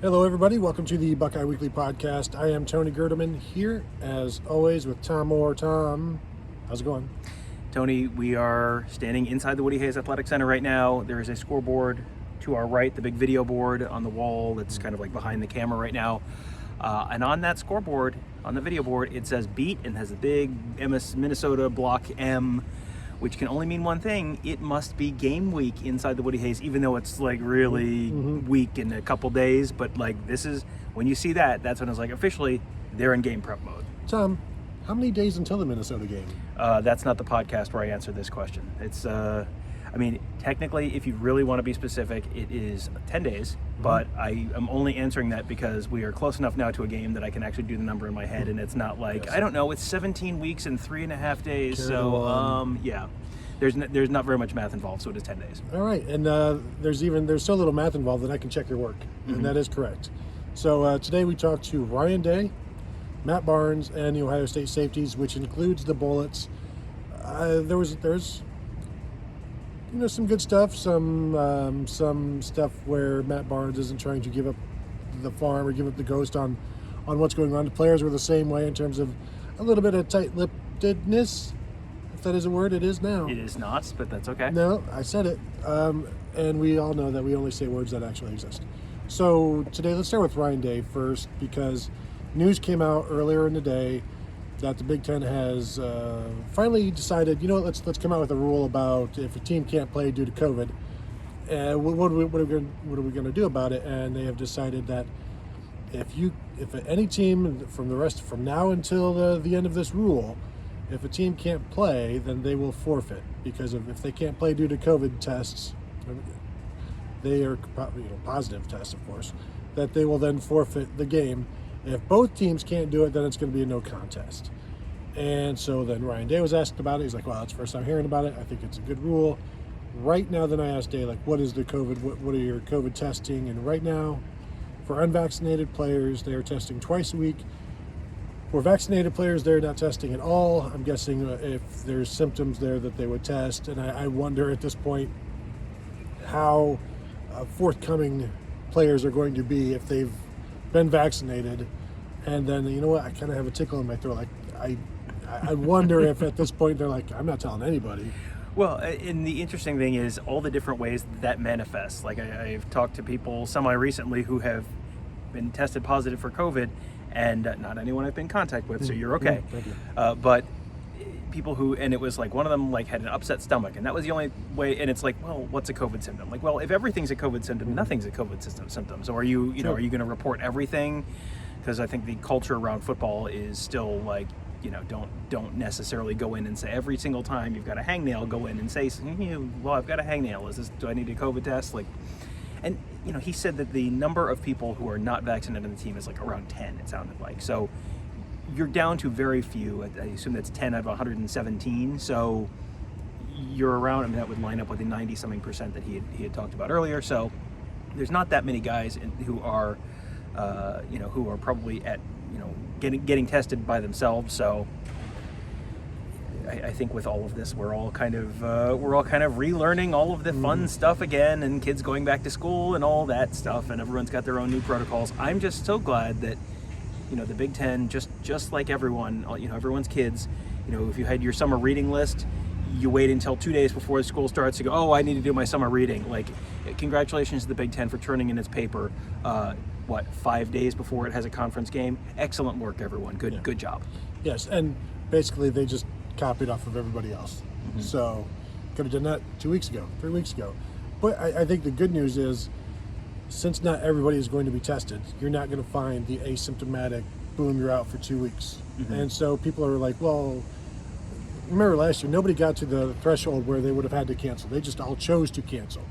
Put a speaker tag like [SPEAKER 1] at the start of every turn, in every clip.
[SPEAKER 1] Hello, everybody. Welcome to the Buckeye Weekly Podcast. I am Tony Gerdeman here, as always, with Tom Moore. Tom, how's it going?
[SPEAKER 2] Tony, we are standing inside the Woody Hayes Athletic Center right now. There is a scoreboard to our right, the big video board on the wall that's kind of like behind the camera right now. And on that scoreboard, on the video board, it says beat and has a big Minnesota block M, which can only mean one thing. It must be game week inside the Woody Hayes, even though it's like really weak in a couple days. But like this is, when you see that, that's when it's like officially they're in game prep mode.
[SPEAKER 1] Tom, how many days until the Minnesota game?
[SPEAKER 2] That's not the podcast where I answer this question. It's, I mean, technically, if you really want to be specific, it is 10 days, but I am only answering that because we are close enough now to a game that I can actually do the number in my head, and it's not like, yes. I don't know, it's 17 weeks and 3.5 days, yeah. There's not very much math involved, so it is 10 days.
[SPEAKER 1] All right, and there's so little math involved that I can check your work, and that is correct. So today we talked to Ryan Day, Matt Barnes, and the Ohio State Safeties, which includes the Bullets. There's some good stuff, some stuff where Matt Barnes isn't trying to give up the farm or give up the ghost on what's going on. The players were the same way in terms of a little bit of tight-lippedness, if that is a word. It is now.
[SPEAKER 2] It is not, but that's okay.
[SPEAKER 1] No, I said it. And we all know that we only say words that actually exist. So today, let's start with Ryan Day first, because news came out earlier in the day that the Big Ten has finally decided, let's come out with a rule about if a team can't play due to COVID, what are we going to do about it? And they have decided that if any team from now until the end of this rule, if a team can't play, then they will forfeit, because if they can't play due to COVID tests, they are positive tests, of course, that they will then forfeit the game. If both teams can't do it, then it's going to be a no contest. And so then Ryan Day was asked about it. He's like, well, it's the first time hearing about it. I think it's a good rule. Right now, then I asked Day, like, what is the COVID? What are your COVID testing? And right now, for unvaccinated players, they are testing twice a week. For vaccinated players, they're not testing at all. I'm guessing if there's symptoms there that they would test. And I wonder at this point how forthcoming players are going to be if they've been vaccinated. And then, I kind of have a tickle in my throat. Like, I wonder if at this point they're like, I'm not telling anybody.
[SPEAKER 2] Well, and the interesting thing is all the different ways that manifests. Like I've talked to people semi-recently who have been tested positive for COVID, and not anyone I've been in contact with, so you're okay.
[SPEAKER 1] Thank you.
[SPEAKER 2] But people who, and it was like one of them like had an upset stomach, and that was the only way. And it's like, well, what's a COVID symptom? Like, well, if everything's a COVID symptom, nothing's a COVID symptom. So are you,
[SPEAKER 1] Sure.
[SPEAKER 2] Are you going to report everything? Because I think the culture around football is still like, don't necessarily go in and say every single time you've got a hangnail, go in and say, well, I've got a hangnail. Do I need a COVID test? Like, and he said that the number of people who are not vaccinated on the team is like around 10. It sounded like. So you're down to very few. I assume that's 10 out of 117. So you're around. I mean, that would line up with the 90-something percent that he had talked about earlier. So there's not that many guys who are, who are probably at, getting tested by themselves. So I think with all of this, we're all kind of relearning all of the fun stuff again, and kids going back to school and all that stuff, and everyone's got their own new protocols. I'm just so glad that, the Big Ten, just like everyone, everyone's kids, if you had your summer reading list, you wait until 2 days before school starts to go, oh, I need to do my summer reading. Like, congratulations to the Big Ten for turning in its paper, 5 days before it has a conference game. Excellent work, everyone. Good job.
[SPEAKER 1] Yes, and basically they just copied off of everybody else. So could have done that 2 weeks ago, 3 weeks ago. But I think the good news is, since not everybody is going to be tested, you're not going to find the asymptomatic, boom, you're out for 2 weeks. And so people are like, well, remember last year, nobody got to the threshold where they would have had to cancel. They just all chose to cancel.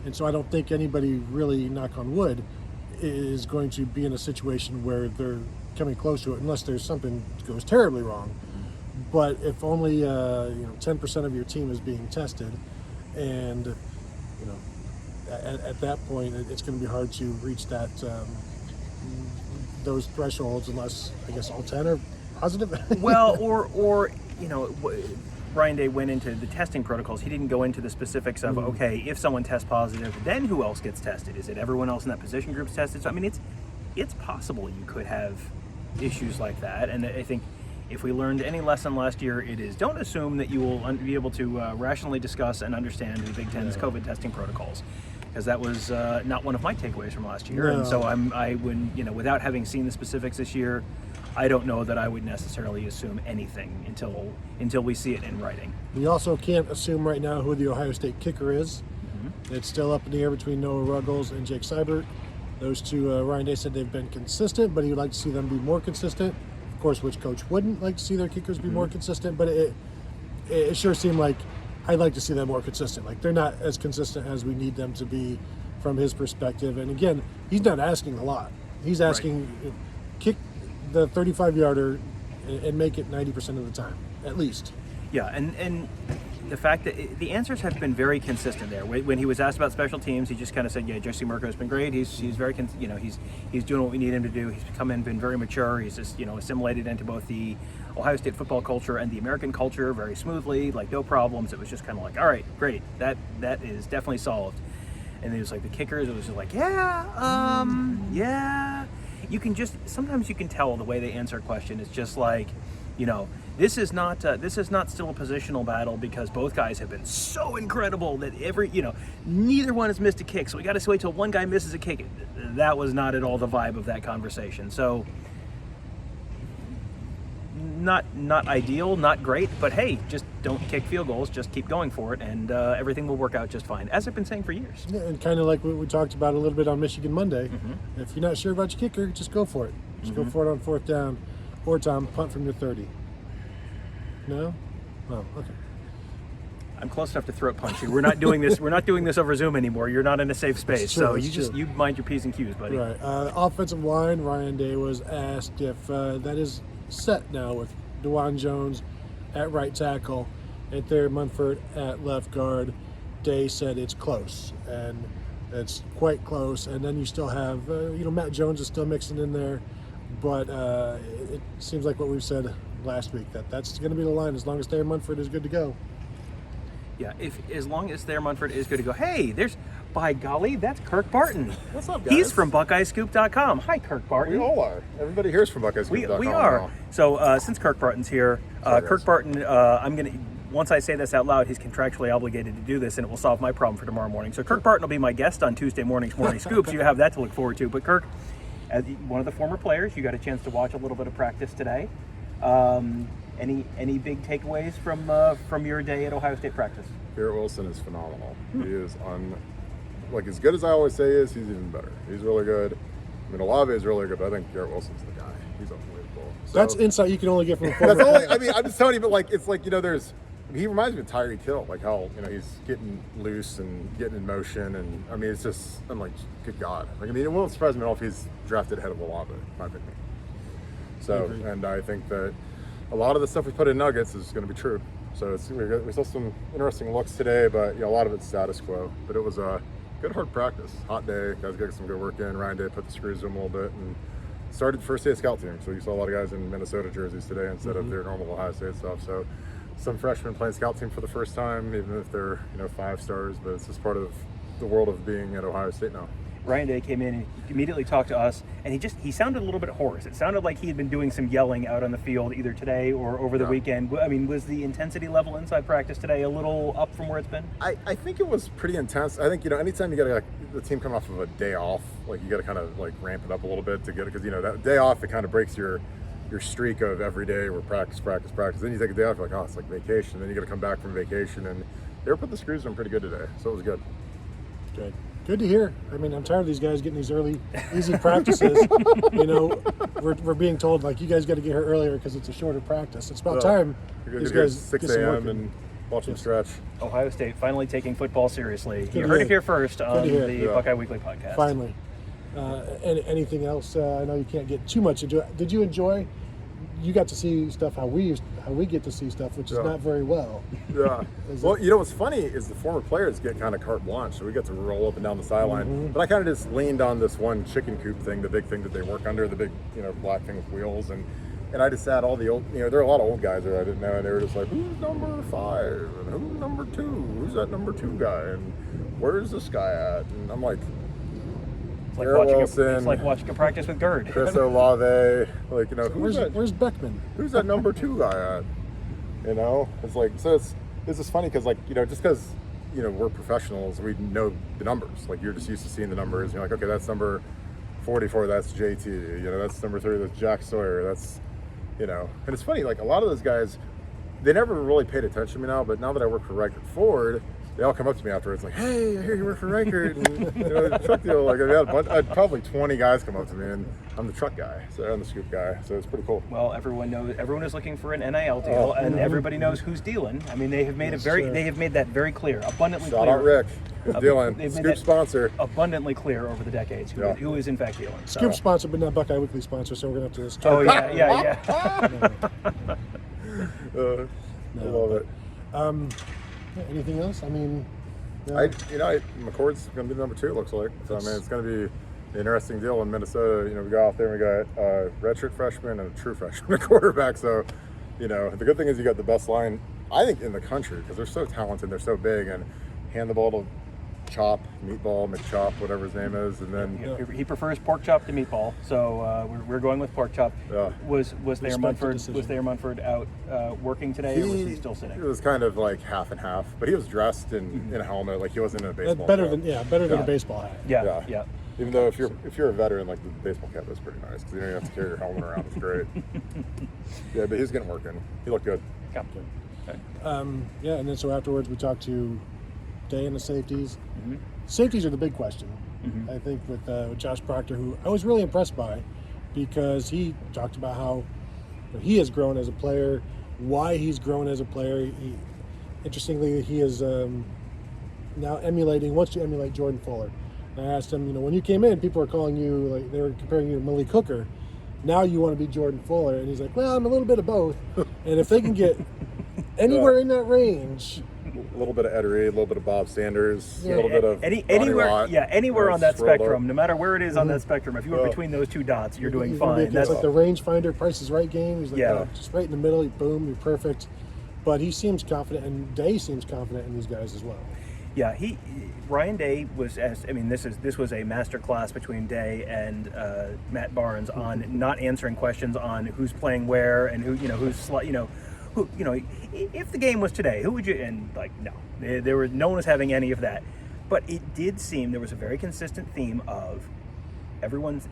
[SPEAKER 1] And so I don't think anybody really, knock on wood, is going to be in a situation where they're coming close to it, unless there's something that goes terribly wrong. But if only 10% of your team is being tested, and at that point it's going to be hard to reach that those thresholds unless I guess all 10 are positive.
[SPEAKER 2] Well, or Ryan Day went into the testing protocols, he didn't go into the specifics of, okay, if someone tests positive, then who else gets tested? Is it everyone else in that position group's tested? So, I mean, it's possible you could have issues like that. And I think if we learned any lesson last year, it is don't assume that you will be able to rationally discuss and understand the Big Ten's COVID testing protocols. Because that was not one of my takeaways from last year.
[SPEAKER 1] No.
[SPEAKER 2] And so I would, you know, without having seen the specifics this year, I don't know that I would necessarily assume anything until we see it in writing.
[SPEAKER 1] We also can't assume right now who the Ohio State kicker is. It's still up in the air between Noah Ruggles and Jake Seibert. Those two, Ryan Day said they've been consistent, but he would like to see them be more consistent. Of course, which coach wouldn't like to see their kickers be more consistent? But it sure seemed like I'd like to see them more consistent. Like, they're not as consistent as we need them to be from his perspective. And again, he's not asking a lot. He's asking, kick the 35-yarder and make it 90% of the time, at least.
[SPEAKER 2] Yeah, and the fact that the answers have been very consistent there. When he was asked about special teams, he just kind of said, "Yeah, Jesse Mirko's been great. He's very, he's doing what we need him to do. He's come in, been very mature. He's just, assimilated into both the Ohio State football culture and the American culture very smoothly, like no problems." It was just kind of like, all right, great, that is definitely solved. And it was like the kickers, it was just like, yeah. You can sometimes you can tell the way they answer a question. It's just like, this is not still a positional battle because both guys have been so incredible that neither one has missed a kick. So we got to wait till one guy misses a kick. That was not at all the vibe of that conversation. So not ideal, not great, but hey, just don't kick field goals. Just keep going for it, and everything will work out just fine, as I've been saying for years.
[SPEAKER 1] Yeah, and kind of like what we talked about a little bit on Michigan Monday. If you're not sure about your kicker, just go for it. Just go for it on 4th down, or Tom, punt from your 30. No? Oh, okay.
[SPEAKER 2] I'm close enough to throat punch you. We're not doing this. We're not doing this over Zoom anymore. You're not in a safe space,
[SPEAKER 1] true,
[SPEAKER 2] so
[SPEAKER 1] true.
[SPEAKER 2] you mind your P's and Q's, buddy.
[SPEAKER 1] Right. Offensive line. Ryan Day was asked if that is set now with DeJuan Jones at right tackle and Thayer Munford at left guard. Day said it's close, and it's quite close. And then you still have, Matt Jones is still mixing in there, but it seems like what we've said last week that's going to be the line as long as Thayer Munford is good to go.
[SPEAKER 2] Yeah, as long as Thayer Munford is good to go. Hey, by golly, that's Kirk Barton.
[SPEAKER 3] What's up, guys?
[SPEAKER 2] He's from BuckeyeScoop.com. Hi, Kirk Barton.
[SPEAKER 3] We all are. Everybody here is from BuckeyeScoop.com.
[SPEAKER 2] We are.
[SPEAKER 3] Now.
[SPEAKER 2] So since Kirk Barton's here, Kirk Barton, once I say this out loud, he's contractually obligated to do this, and it will solve my problem for tomorrow morning. So Kirk Barton will be my guest on Tuesday morning's Morning Scoops. You have that to look forward to. But Kirk, as one of the former players, you got a chance to watch a little bit of practice today. Any big takeaways from your day at Ohio State practice?
[SPEAKER 3] Garrett Wilson is phenomenal. He is as good as I always say he's even better. He's really good. I mean, Olave is really good, but I think Garrett Wilson's the guy. He's unbelievable. So,
[SPEAKER 1] That's insight you can only get from a former.
[SPEAKER 3] that's only. I mean, I'm just telling you, but he reminds me of Tyreek Hill, like how he's getting loose and getting in motion, and I mean, it's just I'm like, good God. It won't surprise me at all if he's drafted ahead of Olave, in my opinion. So, and I think that a lot of the stuff we put in Nuggets is going to be true. So we saw some interesting looks today, but a lot of it's status quo. But it was a good hard practice, hot day. Guys got some good work in. Ryan Day put the screws to him a little bit and started the first day of scout team. So you saw a lot of guys in Minnesota jerseys today instead of their normal Ohio State stuff. So some freshmen playing scout team for the first time, even if they're 5 stars. But it's just part of the world of being at Ohio State now.
[SPEAKER 2] Ryan Day came in and immediately talked to us, and he sounded a little bit hoarse. It sounded like he had been doing some yelling out on the field either today or over the weekend. I mean, was the intensity level inside practice today a little up from where it's been?
[SPEAKER 3] I think it was pretty intense. I think, anytime you get the team come off of a day off, you got to kind of ramp it up a little bit to get it, because, that day off, it kind of breaks your streak of every day where practice. Then you take a day off, you're like, oh, it's like vacation. Then you got to come back from vacation, and they were putting the screws on pretty good today, so it was good.
[SPEAKER 1] Good to hear. I mean, I'm tired of these guys getting these early, easy practices. We're being told, you guys got to get here earlier because it's a shorter practice. It's about time these guys
[SPEAKER 3] 6
[SPEAKER 1] get some work
[SPEAKER 3] a.m.
[SPEAKER 1] in.
[SPEAKER 3] and watch them stretch.
[SPEAKER 2] Ohio State finally taking football seriously.
[SPEAKER 1] Good
[SPEAKER 2] You
[SPEAKER 1] to
[SPEAKER 2] heard
[SPEAKER 1] hear.
[SPEAKER 2] it here first on the
[SPEAKER 3] Yeah.
[SPEAKER 2] Buckeye Weekly podcast.
[SPEAKER 1] Finally. Anything else? I know you can't get too much into it. Did you enjoy? You got to see stuff how we get to see stuff, which is not very well.
[SPEAKER 3] Yeah. Well, what's funny is the former players get kind of carte blanche, so we get to roll up and down the sideline. But I kind of just leaned on this one chicken coop thing, the big thing that they work under, the big black thing with wheels, and And I just sat all the old, there are a lot of old guys there I didn't know, and they were just like, who's number 5? And who's number 2? Who's that number 2 guy? And where's this guy at? And I'm like,
[SPEAKER 2] It's like watching a practice with Gerd.
[SPEAKER 3] Chris Olave,
[SPEAKER 1] where's Beckman?
[SPEAKER 3] Who's that number 2 guy at? It's like, so it's just funny because just because we're professionals, we know the numbers. Like, you're just used to seeing the numbers. And you're like, okay, that's number 44, that's JT. That's number 30, that's Jack Sawyer. That's and it's funny, like, a lot of those guys, they never really paid attention to me now, but now that I work for Reichert Ford, they all come up to me afterwards like, hey, I hear you work for Reichert, and truck deal. Like, I had probably 20 guys come up to me, and I'm the truck guy, so I'm the scoop guy, so it's pretty cool.
[SPEAKER 2] Well, everyone is looking for an NIL deal, and everybody knows who's dealing. I mean, they have made that very clear, abundantly clear.
[SPEAKER 3] Shout out Rick, who's dealing, scoop sponsor.
[SPEAKER 2] Abundantly clear over the decades who is in fact dealing. So.
[SPEAKER 1] Scoop sponsor, but not Buckeye Weekly sponsor, so we're gonna have to start.
[SPEAKER 2] Oh yeah.
[SPEAKER 3] I love it.
[SPEAKER 1] Anything else? I mean,
[SPEAKER 3] McCord's going to be number 2, it looks like. So, it's going to be an interesting deal in Minnesota. We go out there and we got a redshirt freshman and a true freshman quarterback. So, the good thing is you got the best line, I think, in the country because they're so talented, they're so big, and hand the ball to Chop, Meatball, McChop, whatever his name is, and then
[SPEAKER 2] he prefers pork chop to meatball, so we're going with pork chop.
[SPEAKER 3] Yeah.
[SPEAKER 2] Was Thayer Munford out working today, or was he still sitting?
[SPEAKER 3] It was kind of like half and half, but he was dressed in a helmet, like he wasn't in a baseball
[SPEAKER 1] better
[SPEAKER 3] cap.
[SPEAKER 1] than a baseball hat.
[SPEAKER 2] Yeah.
[SPEAKER 3] Even though if you're a veteran, like the baseball cap is pretty nice because you don't have to carry your helmet around. It's great. Yeah, but he's getting working. He looked good.
[SPEAKER 2] Yeah.
[SPEAKER 1] Okay. And then so afterwards we talked to Day and the safeties.
[SPEAKER 2] Mm-hmm.
[SPEAKER 1] Safeties are the big question.
[SPEAKER 2] Mm-hmm.
[SPEAKER 1] I think with Josh Proctor, who I was really impressed by, because he talked about how he has grown as a player, why he's grown as a player. Interestingly, he is now wants to emulate Jordan Fuller. And I asked him, when you came in, people were calling you, like they were comparing you to Malik Hooker. Now you want to be Jordan Fuller. And he's like, well, I'm a little bit of both. And if they can get anywhere in that range.
[SPEAKER 3] A little bit of Ed Reed, a little bit of Bob Sanders, a little bit of
[SPEAKER 2] anywhere on that spectrum, no matter where it is on that spectrum. If you were between those two dots, you're doing fine.
[SPEAKER 1] That's like the rangefinder, Price is Right game. He's like, just right in the middle. Boom, you're perfect. But he seems confident, and Day seems confident in these guys as well.
[SPEAKER 2] Yeah, Ryan Day was. This was a master class between Day and Matt Barnes on not answering questions on who's playing where and if the game was today, who would you? And no, no one was having any of that. But it did seem there was a very consistent theme of everyone's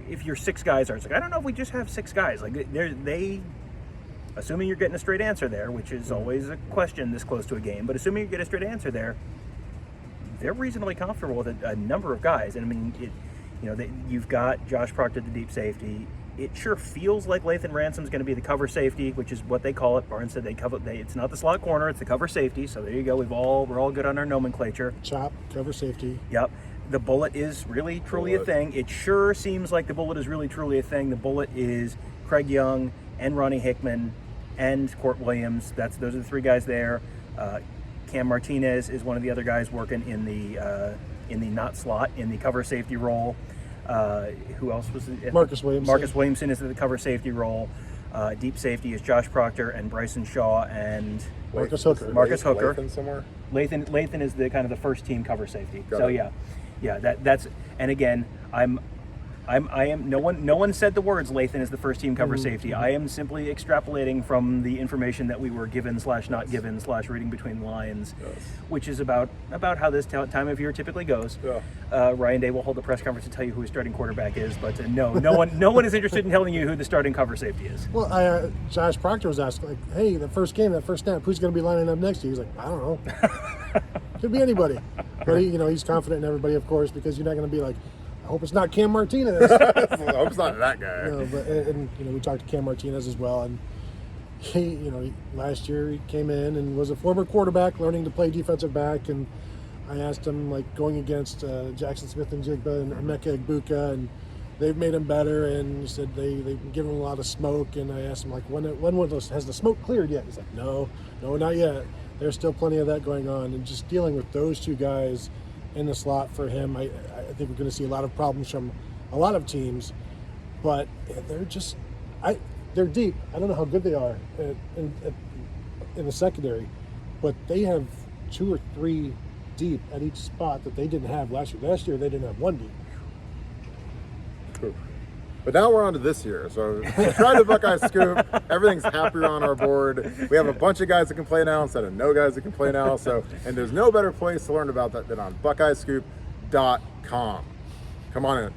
[SPEAKER 2] if your 6 guys are, it's like, I don't know if we just have 6 guys. Like they assuming you're getting a straight answer there, which is always a question this close to a game. But assuming you get a straight answer there, they're reasonably comfortable with a number of guys. And you've got Josh Proctor, the deep safety. It sure feels like Lathan Ransom's going to be the cover safety, which is what they call it. Barnes said it's not the slot corner, it's the cover safety. So there you go. We're all good on our nomenclature.
[SPEAKER 1] Chop, cover safety.
[SPEAKER 2] Yep. The bullet is really, truly a thing. It sure seems like the bullet is really, truly a thing. The bullet is Craig Young and Ronnie Hickman and Court Williams. Those are the 3 guys there. Cam Martinez is one of the other guys working in the not slot, in the cover safety role. Who else was it?
[SPEAKER 1] Marcus Williamson.
[SPEAKER 2] Marcus Williamson is in the cover safety role. Deep safety is Josh Proctor and Bryson Shaw and
[SPEAKER 1] Marcus Hooker.
[SPEAKER 3] Lathan somewhere?
[SPEAKER 2] Lathan is the kind of the first team cover safety.
[SPEAKER 3] Got
[SPEAKER 2] so
[SPEAKER 3] it.
[SPEAKER 2] That's and again I am no one said the words Lathan is the first team cover safety. I am simply extrapolating from the information that we were given / not given / reading between the lines, which is about how this time of year typically goes. Ryan Day will hold a press conference to tell you who his starting quarterback is, but no one is interested in telling you who the starting cover safety is.
[SPEAKER 1] Well, Josh Proctor was asked, like, hey, the first game, that first snap, who's going to be lining up next to you? He's like, I don't know. Could be anybody. But he's confident in everybody, of course, because you're not going to be like, I hope it's not Cam Martinez.
[SPEAKER 3] I hope it's not that guy.
[SPEAKER 1] We talked to Cam Martinez as well, and he last year he came in and was a former quarterback learning to play defensive back, and I asked him, like, going against Jackson Smith and Jigba and Emeka Egbuka, and they've made him better, and he said they've given him a lot of smoke, and I asked him, like, when has the smoke cleared yet? He's like, no, not yet. There's still plenty of that going on, and just dealing with those 2 guys in the slot for him, I think we're going to see a lot of problems from a lot of teams, but they're just they're deep. I don't know how good they are in the secondary, but they have 2 or 3 deep at each spot that they didn't have last year. Last year they didn't have 1 deep.
[SPEAKER 3] Cool. But now we're on to this year. So try the Buckeye Scoop. Everything's happier on our board. We have a bunch of guys that can play now instead of no guys that can play now. So, and there's no better place to learn about that than on BuckeyeScoop.com. Come on in.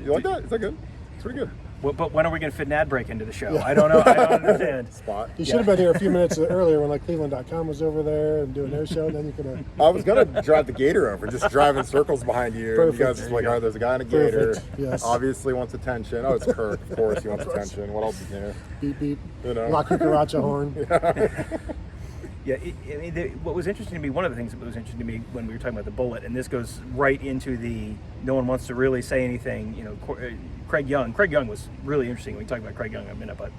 [SPEAKER 3] You like that? Is that good? It's pretty good.
[SPEAKER 2] Well, but when are we going to fit an ad break into the show? I don't know. I don't understand.
[SPEAKER 3] Spot.
[SPEAKER 1] You should have been here a few minutes earlier when like Cleveland.com was over there and doing their show. And then you could have.
[SPEAKER 3] I was gonna drive the gator over, just driving circles behind you.
[SPEAKER 1] Perfect.
[SPEAKER 3] You guys just like, all right, there's a guy in a gator.
[SPEAKER 1] Perfect. Yes.
[SPEAKER 3] Obviously wants attention. Oh, it's Kirk. Of course, he wants attention. What else is new?
[SPEAKER 1] Beep beep.
[SPEAKER 3] You know.
[SPEAKER 1] La Cucaracha horn.
[SPEAKER 2] Yeah, what was interesting to me, one of the things that was interesting to me when we were talking about the bullet, and this goes right into the no one wants to really say anything, Craig Young. Craig Young was really interesting. We talked about Craig Young in a minute, but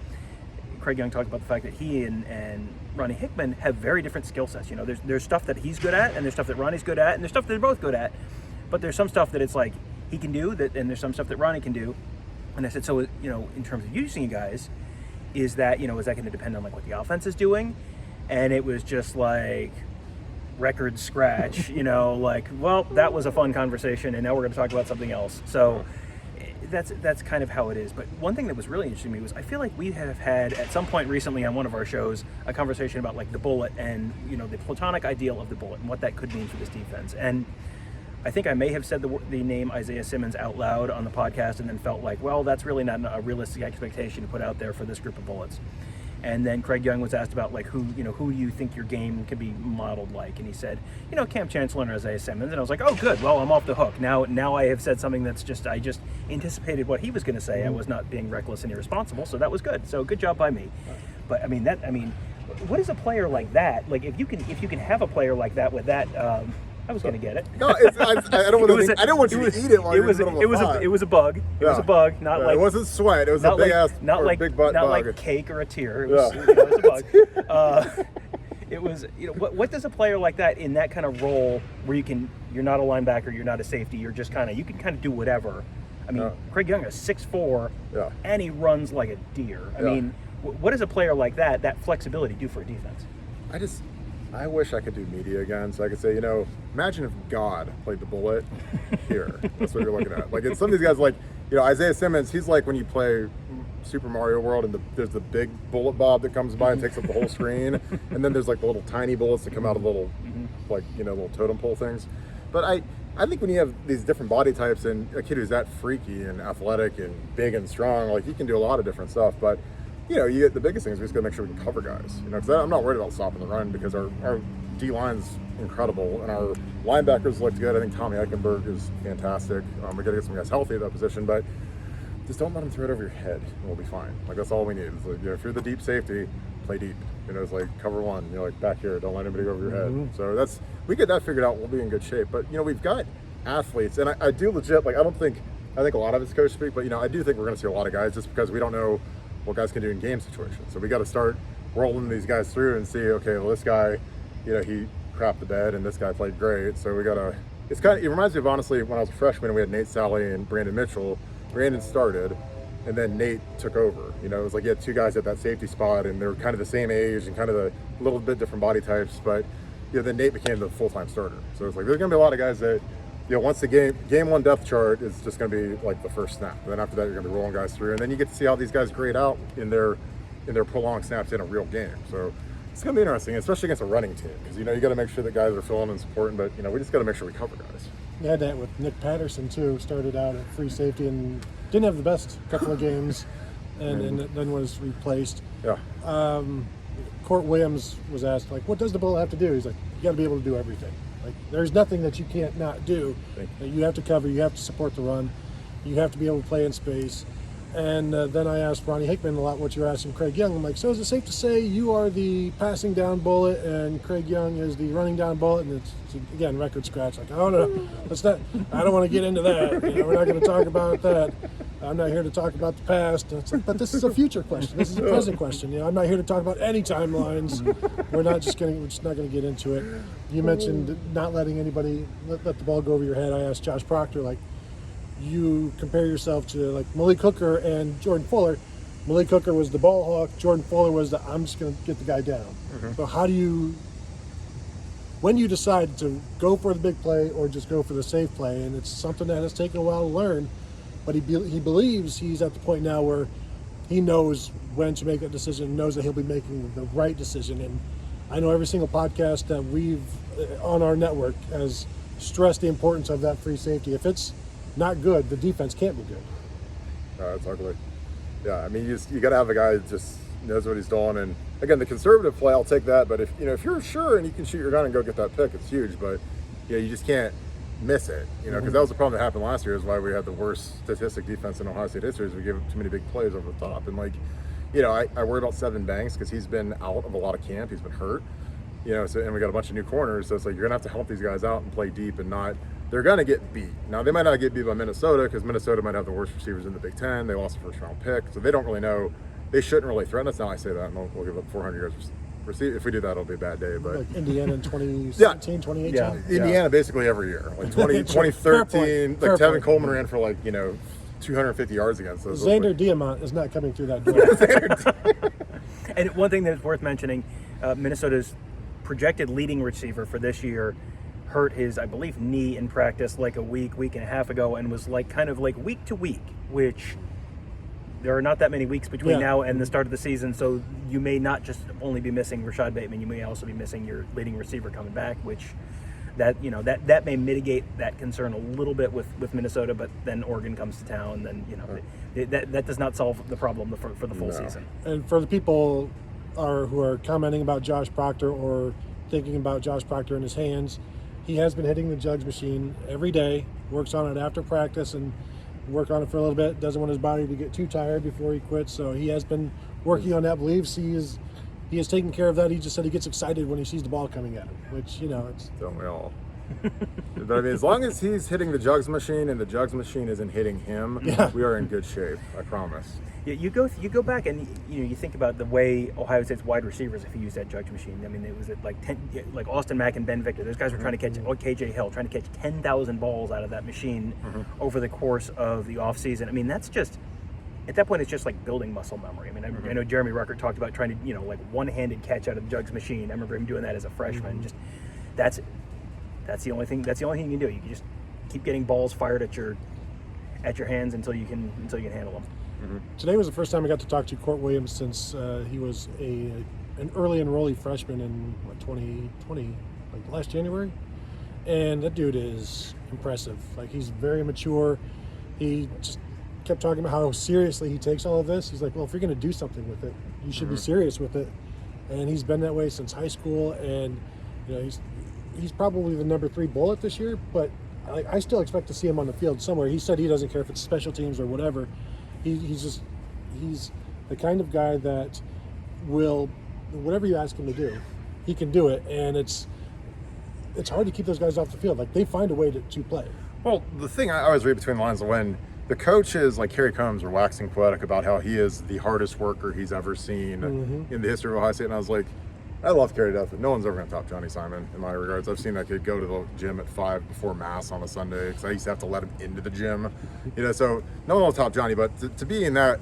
[SPEAKER 2] Craig Young talked about the fact that he and Ronnie Hickman have very different skill sets. There's stuff that he's good at, and there's stuff that Ronnie's good at, and there's stuff that they're both good at. But there's some stuff that it's like he can do, and there's some stuff that Ronnie can do. And I said, so, in terms of using you guys, is that going to depend on like what the offense is doing? And it was just like record scratch, well, that was a fun conversation, and now we're going to talk about something else. So that's kind of how it is. But one thing that was really interesting to me was I feel like we have had at some point recently on one of our shows a conversation about like the bullet and the platonic ideal of the bullet and what that could mean for this defense. And I think I may have said the name Isaiah Simmons out loud on the podcast and then felt like, well, that's really not a realistic expectation to put out there for this group of bullets. And then Craig Young was asked about like who you think your game could be modeled like, and he said, Cam Chancellor and Isaiah Simmons, and I was like, oh, good. Well, I'm off the hook now. I have said something that's I just anticipated what he was going to say. I was not being reckless and irresponsible, so that was good. So good job by me. But what is a player like that? Like if you can have a player like that with that. I was going to get it.
[SPEAKER 3] No, I don't want to. I don't want you to eat it while you're in the middle of a pot.
[SPEAKER 2] It was a bug. It was a bug. Not like
[SPEAKER 3] it wasn't sweat. It was a big ass, big butt
[SPEAKER 2] not
[SPEAKER 3] bug.
[SPEAKER 2] Like cake or a tear. It was, it was a bug. It was. What does a player like that in that kind of role where you're not a linebacker, you're not a safety, you're just you can kind of do whatever. I mean, Craig Young is 6'4", and he runs like a deer. I mean, what does a player like that flexibility do for a defense?
[SPEAKER 3] I wish I could do media again, so I could say, imagine if God played the bullet here. That's what you're looking at. Like, some of these guys, like, Isaiah Simmons, he's like when you play Super Mario World and there's the big bullet bob that comes by and takes up the whole screen, and then there's like the little tiny bullets that come out of little, little totem pole things. But I think when you have these different body types and a kid who's that freaky and athletic and big and strong, like, he can do a lot of different stuff, but the biggest thing is we just got to make sure we can cover guys. Because I'm not worried about stopping the run because our D-line's incredible and our linebackers looked good. I think Tommy Eichenberg is fantastic. We got to get some guys healthy at that position, but just don't let them throw it over your head and we'll be fine. Like, that's all we need. It's like, if you're the deep safety, play deep. It's like cover one. Like, back here, don't let anybody go over your head. So we get that figured out, we'll be in good shape. But we've got athletes, and I do legit I think a lot of it's coach speak, but I do think we're going to see a lot of guys just because we don't know what guys can do in game situations. So we got to start rolling these guys through and see, okay, well, this guy, he crapped the bed and this guy played great. So we got to, it reminds me of, honestly, when I was a freshman, we had Nate Sally and Brandon Mitchell. Brandon started and then Nate took over. It was like you had 2 guys at that safety spot and they were kind of the same age and kind of a little bit different body types, but then Nate became the full-time starter. So it's like, there's going to be a lot of guys that, once the game one depth chart is just going to be like the first snap. And then after that, you're going to be rolling guys through. And then you get to see how these guys grade out in their prolonged snaps in a real game. So it's going to be interesting, especially against a running team. Because, you got to make sure that guys are filling and supporting. But, we just got to make sure we cover guys.
[SPEAKER 1] We had that with Nick Patterson, too. Started out at free safety and didn't have the best couple of games. And then was replaced.
[SPEAKER 3] Yeah.
[SPEAKER 1] Court Williams was asked, what does the bullet have to do? He's like, you got to be able to do everything. Like, there's nothing that you can't not do. You have to cover, you have to support the run, you have to be able to play in space. And then I asked Ronnie Hickman a lot what you're asking Craig Young. I'm like, so is it safe to say you are the passing down bullet and Craig Young is the running down bullet? And it's again, record scratch. Like, oh no, that's not, I don't want to get into that. We're not going to talk about that. I'm not here to talk about the past. It's like, but this is a future question. This is a present question. I'm not here to talk about any timelines. We're just not going to get into it. You mentioned not letting anybody let the ball go over your head. I asked Josh Proctor, you compare yourself to Malik Hooker and Jordan Fuller. Malik Hooker was the ball hawk. Jordan Fuller was the I'm just going to get the guy down. So how do you, when you decide to go for the big play or just go for the safe play, and it's something that has taken a while to learn, but he believes he's at the point now where he knows when to make that decision, knows that he'll be making the right decision. And I know every single podcast that we've on our network has stressed the importance of that free safety. If it's not good, the defense can't be good.
[SPEAKER 3] That's ugly. Yeah, I mean, you got to have a guy that just knows what he's doing. And again, the conservative play, I'll take that. But if you're sure and you can shoot your gun and go get that pick, it's huge. But you just can't miss it. Because that was the problem that happened last year. Is why we had the worst statistic defense in Ohio State history. Is we gave up too many big plays over the top. And I worry about Sevyn Banks because he's been out of a lot of camp. He's been hurt. And we got a bunch of new corners. So it's like you're gonna have to help these guys out and play deep and not. They're going to get beat. Now, they might not get beat by Minnesota because Minnesota might have the worst receivers in the Big Ten. They lost the first-round pick, so they don't really know. They shouldn't really threaten us. Now I say that, and we'll give up 400 yards receive. If we do that, it'll be a bad day. But
[SPEAKER 1] like Indiana in 2017, 2018?
[SPEAKER 2] Yeah.
[SPEAKER 3] Indiana basically every year. Like 2013,
[SPEAKER 1] Fair
[SPEAKER 3] Tevin
[SPEAKER 1] point.
[SPEAKER 3] Coleman ran for 250 yards against us.
[SPEAKER 1] Xander Diamont is not coming through that door.
[SPEAKER 2] And one thing that's worth mentioning, Minnesota's projected leading receiver for this year hurt his, I believe, knee in practice like a week and a half ago, and was kind of week to week, which there are not that many weeks between now and the start of the season, so you may not just only be missing Rashad Bateman, you may also be missing your leading receiver coming back, which that may mitigate that concern a little bit with Minnesota, but then Oregon comes to town, then that does not solve the problem for the full season.
[SPEAKER 1] And for the people who are commenting about Josh Proctor or thinking about Josh Proctor in his hands, he has been hitting the jugs machine every day, works on it after practice and work on it for a little bit, doesn't want his body to get too tired before he quits, so he has been working on that, believes he is taking care of that. He just said he gets excited when he sees the ball coming at him, which, it's...
[SPEAKER 3] Don't we all? But I mean, as long as he's hitting the jugs machine and the jugs machine isn't hitting him, we are in good shape, I promise.
[SPEAKER 2] Yeah, you go back and you think about the way Ohio State's wide receivers, if you use that jugs machine. I mean, it was like Austin Mack and Ben Victor. Those guys were trying to catch KJ Hill, trying to catch 10,000 balls out of that machine over the course of the offseason. I mean, that's just at that point it's just like building muscle memory. I mean, I know Jeremy Ruckert talked about trying to one-handed catch out of the jugs machine. I remember him doing that as a freshman. Just that's the only thing. That's the only thing you can do. You can just keep getting balls fired at your hands until you can handle them.
[SPEAKER 1] Today was the first time I got to talk to Court Williams since he was an early enrollee freshman in 2020, last January. And that dude is impressive. He's very mature. He just kept talking about how seriously he takes all of this. He's like, well, if you're going to do something with it, you should be serious with it. And he's been that way since high school. And he's probably the number 3 bullet this year, but I still expect to see him on the field somewhere. He said he doesn't care if it's special teams or whatever. He's the kind of guy that will, whatever you ask him to do, he can do it. And it's hard to keep those guys off the field. They find a way to play.
[SPEAKER 3] Well, the thing I always read between the lines of when the coaches like Kerry Combs were waxing poetic about how he is the hardest worker he's ever seen in the history of Ohio State, and I was like, I love Kerry to death, but no one's ever going to top Johnny Simon in my regards. I've seen that kid go to the gym at 5 before Mass on a Sunday because I used to have to let him into the gym. So no one will top Johnny, but to be in that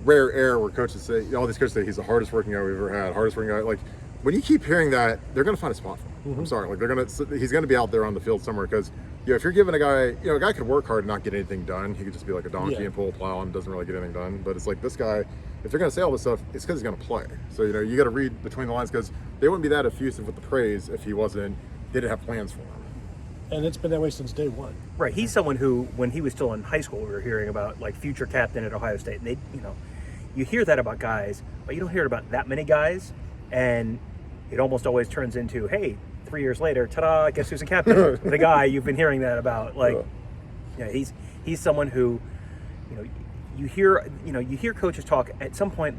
[SPEAKER 3] rare air where coaches say, all these coaches say he's the hardest working guy we've ever had, hardest working guy. When you keep hearing that, they're going to find a spot for him. I'm sorry. He's going to be out there on the field somewhere because, if you're giving a guy, a guy could work hard and not get anything done. He could just be like a donkey and pull a plow and doesn't really get anything done. But it's like this guy, if they're going to say all this stuff, it's because he's going to play. So, you got to read between the lines because they wouldn't be that effusive with the praise if they didn't have plans for him.
[SPEAKER 1] And it's been that way since day one.
[SPEAKER 2] Right. He's someone who, when he was still in high school, we were hearing about future captain at Ohio State. And you hear that about guys, but you don't hear it about that many guys. And it almost always turns into, hey, 3 years later, ta-da, guess who's a captain? The guy you've been hearing that about. He's someone who, you hear coaches talk. At some point,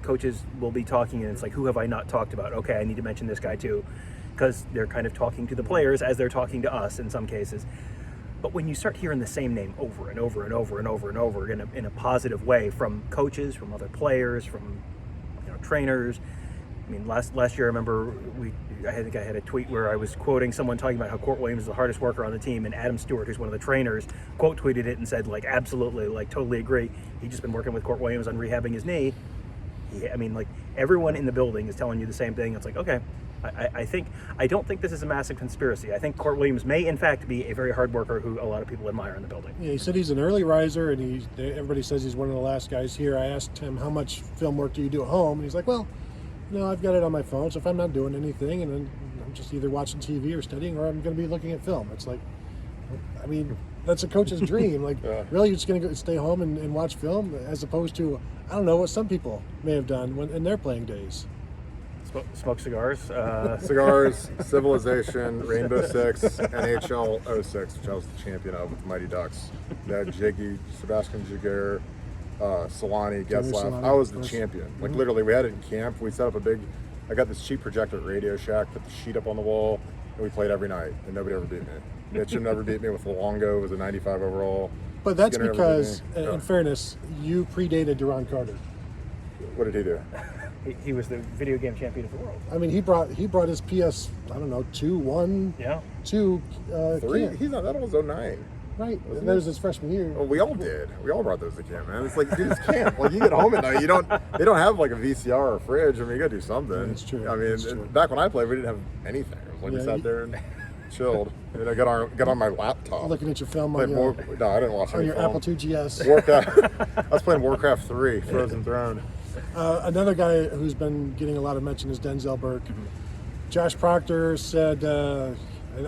[SPEAKER 2] coaches will be talking, and it's like, who have I not talked about? Okay, I need to mention this guy too, because they're kind of talking to the players as they're talking to us in some cases. But when you start hearing the same name over and over and over and over and over in a positive way from coaches, from other players, from trainers, I mean, last year I remember I think I had a tweet where I was quoting someone talking about how Court Williams is the hardest worker on the team, and Adam Stewart, who's one of the trainers, quote tweeted it and said, like, absolutely, like, totally agree. He'd just been working with Court Williams on rehabbing his knee. I mean, like, everyone in the building is telling you the same thing. It's like, okay, I don't think this is a massive conspiracy. I think Court Williams may, in fact, be a very hard worker who a lot of people admire in the building.
[SPEAKER 1] Yeah, he said he's an early riser, and everybody says he's one of the last guys here. I asked him, how much film work do you do at home? And he's like, well, I've got it on my phone, so if I'm not doing anything, and then I'm just either watching TV or studying, or I'm going to be looking at film. It's like, I mean, that's a coach's dream. Like, really, you're just going to stay home and watch film, as opposed to, I don't know, what some people may have done in their playing days.
[SPEAKER 2] Smoke cigars.
[SPEAKER 3] Cigars, Civilization, Rainbow Six, NHL 06, which I was the champion of with the Mighty Ducks. That Jiggy, Sebastian Jaguar, Solani, Getzlaff. I was the champion. Like, literally, we had it in camp. We set up I got this cheap projector at Radio Shack, put the sheet up on the wall, and we played every night, and nobody ever beat me. Mitchum never beat me with Luongo. It was a 95 overall.
[SPEAKER 1] But that's
[SPEAKER 3] Skinner
[SPEAKER 1] because, in fairness, you predated Duron Carter.
[SPEAKER 3] What did he do?
[SPEAKER 2] He was the video game champion of the world.
[SPEAKER 1] I mean, he brought his PS, I don't know, 2, 1,
[SPEAKER 2] Yeah.
[SPEAKER 3] 3?
[SPEAKER 1] camp.
[SPEAKER 3] He's not, that was 09.
[SPEAKER 1] Right, and that was his freshman year.
[SPEAKER 3] Well, we all did. We all brought those to camp, man. It's like, dude, it's camp. Like, you get home at night, they don't have like a VCR or a fridge. I mean, you gotta do something.
[SPEAKER 1] Yeah, that's true.
[SPEAKER 3] I mean,
[SPEAKER 1] That's true.
[SPEAKER 3] back when I played, we didn't have anything. It was like we sat there and chilled. And I got on my laptop.
[SPEAKER 1] Looking at your film
[SPEAKER 3] Played
[SPEAKER 1] on
[SPEAKER 3] no, I didn't watch
[SPEAKER 1] your
[SPEAKER 3] any film.
[SPEAKER 1] Apple IIgs.
[SPEAKER 3] I was playing Warcraft 3, Frozen Throne.
[SPEAKER 1] Another guy who's been getting a lot of mention is Denzel Burke. Josh Proctor said, I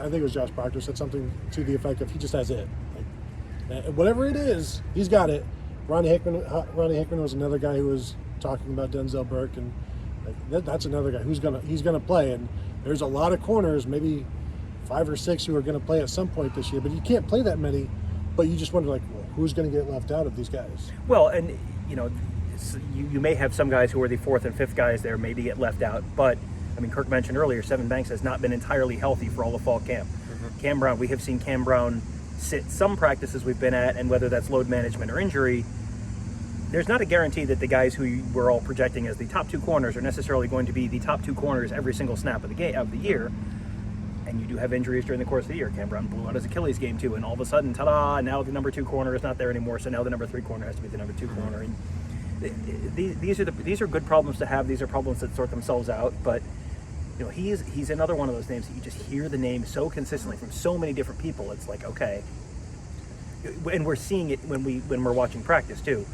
[SPEAKER 1] think it was Josh Proctor, said something to the effect of, he just has it. Like, whatever it is, he's got it. Ronnie Hickman was another guy who was talking about Denzel Burke, and like, that's another guy he's gonna play. And there's a lot of corners, maybe 5 or 6, who are going to play at some point this year. But you can't play that many. But you just wonder, like, well, who's going to get left out of these guys?
[SPEAKER 2] Well, and you may have some guys who are the 4th and 5th guys there maybe get left out. But I mean, Kirk mentioned earlier, Seven Banks has not been entirely healthy for all of fall camp. Cam Brown, we have seen Cam Brown sit some practices we've been at, and whether that's load management or injury, there's not a guarantee that the guys who we're all projecting as the top 2 corners are necessarily going to be the top 2 corners every single snap of the year. And you do have injuries during the course of the year. Cam Brown blew out his Achilles game too, and all of a sudden, ta-da! Now the number 2 corner is not there anymore. So now the number 3 corner has to be the number 2 corner. And these are good problems to have. These are problems that sort themselves out. But he's another one of those names that you just hear the name so consistently from so many different people. It's like, okay, and we're seeing it when we're watching practice too,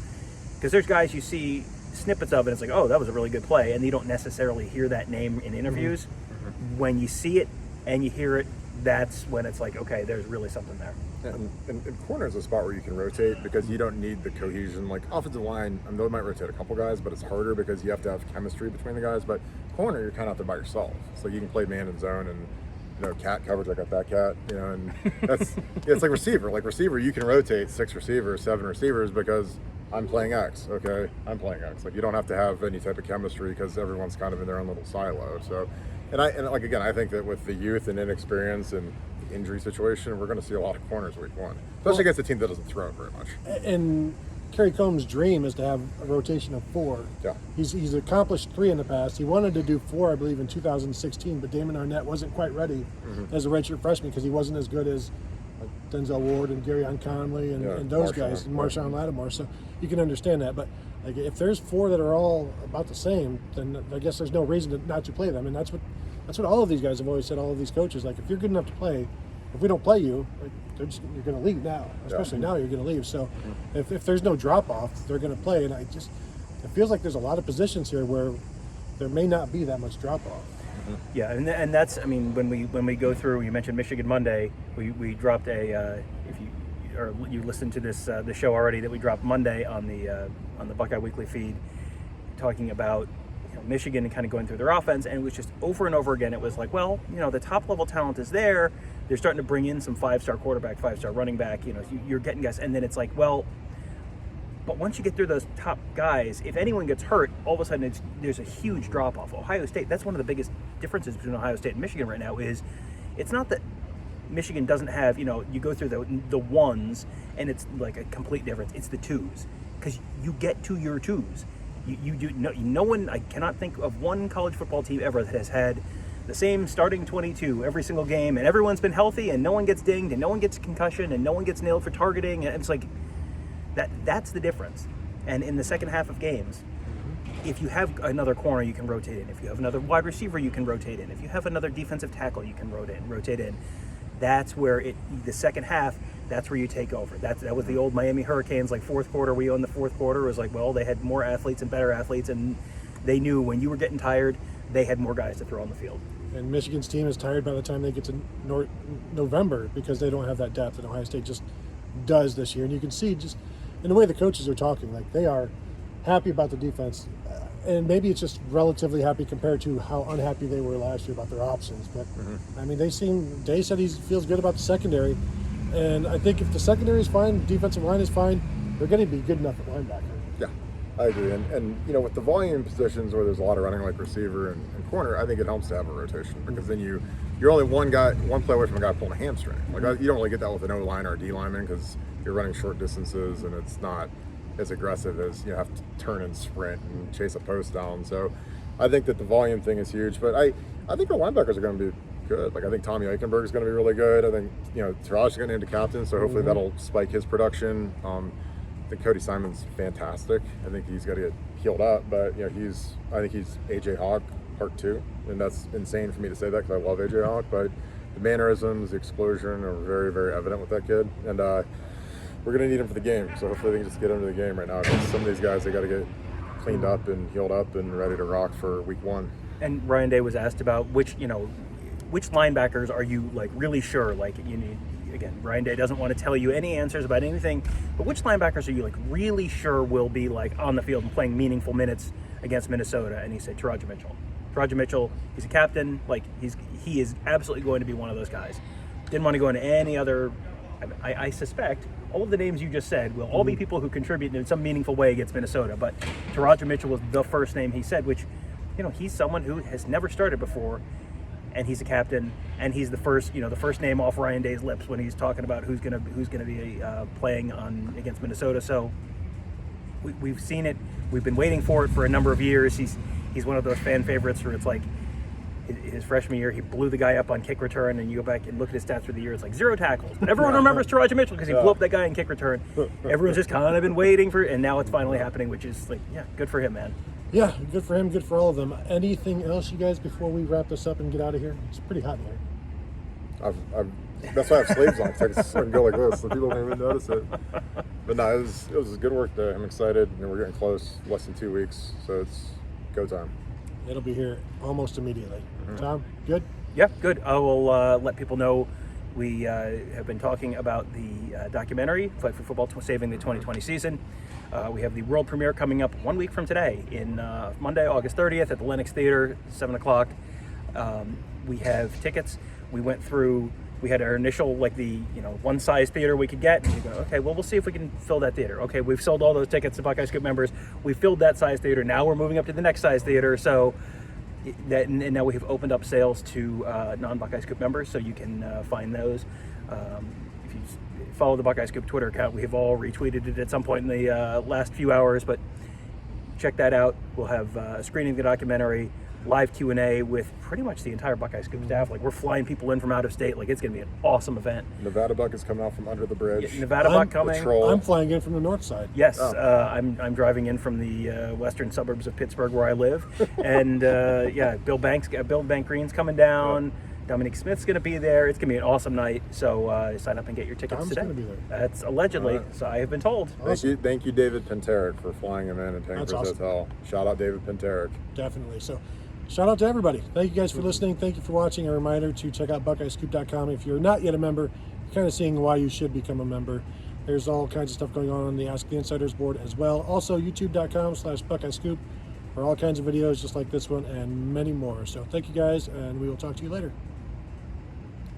[SPEAKER 2] because there's guys you see snippets of, and it's like, oh, that was a really good play, and you don't necessarily hear that name in interviews. When you see it and you hear it, that's when it's like, okay, there's really something there.
[SPEAKER 3] And corner is a spot where you can rotate because you don't need the cohesion. Like offensive line, they might rotate a couple guys, but it's harder because you have to have chemistry between the guys. But corner, you're kind of out there by yourself. So you can play man and zone and cat coverage. I got that cat. And that's it's like receiver. Like receiver, you can rotate 6 receivers, 7 receivers because I'm playing X. Okay, I'm playing X. Like you don't have to have any type of chemistry because everyone's kind of in their own little silo. So. And I think that with the youth and inexperience and the injury situation, we're going to see a lot of corners week 1, especially against a team that doesn't throw very much.
[SPEAKER 1] And Kerry Combs' dream is to have a rotation of 4.
[SPEAKER 3] Yeah.
[SPEAKER 1] He's accomplished 3 in the past. He wanted to do 4, I believe, in 2016, but Damon Arnett wasn't quite ready as a redshirt freshman because he wasn't as good as Denzel Ward and Gary Conley and those guys, and Marshawn Lattimore. So you can understand that. But like, if there's 4 that are all about the same, then I guess there's no reason not to play them. And that's what all of these guys have always said. All of these coaches, like, if you're good enough to play, if we don't play you, like, you're going to leave now. Especially now, you're going to leave. So if there's no drop off, they're going to play. And it feels like there's a lot of positions here where there may not be that much drop off.
[SPEAKER 2] Yeah, and that's, I mean, when we go through, you mentioned Michigan Monday, we dropped if you listened to the show already that we dropped Monday on the Buckeye Weekly feed, talking about Michigan and kind of going through their offense, and it was just over and over again. It was like, well, the top level talent is there. They're starting to bring in some 5-star quarterback, 5-star running back. You're getting guys, and then it's like, well, but once you get through those top guys, if anyone gets hurt, all of a sudden there's a huge drop off. Ohio State, that's one of the biggest differences between Ohio State and Michigan right now. Is it's not that Michigan doesn't have, you go through the ones and it's like a complete difference. It's the twos, because you get to your twos. You do no one. I cannot think of one college football team ever that has had the same starting 22 every single game, and everyone's been healthy, and no one gets dinged, and no one gets a concussion, and no one gets nailed for targeting. And it's like that's the difference. And in the second half of games, if you have another corner, you can rotate in. If you have another wide receiver, you can rotate in. If you have another defensive tackle, you can rotate in. That's where the second half, that's where you take over. That was the old Miami Hurricanes, like fourth quarter. We owned the fourth quarter. It was like, well, they had more athletes and better athletes, and they knew when you were getting tired, they had more guys to throw on the field.
[SPEAKER 1] And Michigan's team is tired by the time they get to November because they don't have that depth that Ohio State just does this year. And you can see just in the way the coaches are talking, like they are happy about the defense. And maybe it's just relatively happy compared to how unhappy they were last year about their options. But, I mean, Day said he feels good about the secondary. And I think if the secondary is fine, defensive line is fine, they're going to be good enough at linebacker.
[SPEAKER 3] Yeah, I agree. And you know, with the volume positions where there's a lot of running like receiver and corner, I think it helps to have a rotation because then you're only one play away from a guy pulling a hamstring. Like you don't really get that with an O-line or a D-lineman because you're running short distances and it's not as aggressive as you have to turn and sprint and chase a post down. So I think that the volume thing is huge. But I think our linebackers are going to be good. Like I think Tommy Eichenberg is going to be really good. I think Taraj is going to end the captain, so hopefully that'll spike his production. I think Cody Simon's fantastic. I think he's got to get healed up, but I think he's AJ Hawk part 2, and that's insane for me to say that because I love AJ Hawk. But the mannerisms, the explosion are very, very evident with that kid, and we're going to need him for the game. So hopefully they can just get into the game right now because some of these guys they got to get cleaned up and healed up and ready to rock for week 1.
[SPEAKER 2] And Ryan Day was asked about which linebackers are you like really sure like you need. Again, Ryan Day doesn't want to tell you any answers about anything, but which linebackers are you like really sure will be like on the field and playing meaningful minutes against Minnesota? And he said Taraja Mitchell. Taraja Mitchell, he's a captain. Like he is absolutely going to be one of those guys. Didn't want to go into any other. I suspect all of the names you just said will all be people who contribute in some meaningful way against Minnesota. But Taraja Mitchell was the first name he said, which he's someone who has never started before. And he's a captain, and he's the first name off Ryan Day's lips when he's talking about who's gonna be playing against Minnesota. So we've seen it. We've been waiting for it for a number of years. He's one of those fan favorites where it's like his freshman year he blew the guy up on kick return, and you go back and look at his stats for the year. It's like 0 tackles. But everyone remembers Taraja Mitchell because he blew up that guy in kick return. Everyone's just kind of been waiting for it, and now it's finally happening, which is like good for him, man.
[SPEAKER 1] Yeah, good for him, good for all of them. Anything else, you guys, before we wrap this up and get out of here? It's pretty hot in here.
[SPEAKER 3] That's why I have sleeves on, so I can go like this, so people don't even notice it. But no, it was a good work day. I'm excited. We're getting close, less than 2 weeks, so it's go time.
[SPEAKER 1] It'll be here almost immediately. Tom, good?
[SPEAKER 2] Yeah, good. I will let people know we have been talking about the documentary, Fight for Football, Saving the 2020 Season. We have the world premiere coming up 1 week from today in Monday, August 30th at the Lenox Theater, 7 o'clock. We have tickets. We went through, we had our initial, one size theater we could get. And we go, okay, well, we'll see if we can fill that theater. Okay, we've sold all those tickets to Buckeye Scoop members. We filled that size theater. Now we're moving up to the next size theater. So and now we have opened up sales to non-Buckeye Scoop members, so you can find those. If you follow the Buckeye Scoop Twitter account, we have all retweeted it at some point in the last few hours, but check that out. We'll have a screening of the documentary, live Q&A with pretty much the entire Buckeye Scoop staff. Like, we're flying people in from out of state. Like, it's going to be an awesome event.
[SPEAKER 3] Nevada Buck is coming out from under the bridge.
[SPEAKER 2] Yeah, Nevada Buck coming.
[SPEAKER 3] Patrol.
[SPEAKER 1] I'm flying in from the north side.
[SPEAKER 2] Yes, I'm driving in from the western suburbs of Pittsburgh where I live. And Bill Bank Green's coming down. Yep. Dominique Smith's going to be there. It's going to be an awesome night. So sign up and get your tickets
[SPEAKER 1] Tom's
[SPEAKER 2] today.
[SPEAKER 1] going to be there.
[SPEAKER 2] That's allegedly. Right. So I have been told.
[SPEAKER 1] Awesome.
[SPEAKER 3] Thank you, David Penterick, for flying him in and paying for his hotel. Shout out David Penterick.
[SPEAKER 1] Definitely. So shout out to everybody. Thank you guys for listening. Thank you for watching. A reminder to check out BuckeyeScoop.com. If you're not yet a member, you're kind of seeing why you should become a member. There's all kinds of stuff going on the Ask the Insiders board as well. Also, youtube.com/BuckeyeScoop for all kinds of videos just like this one and many more. So thank you guys, and we will talk to you later.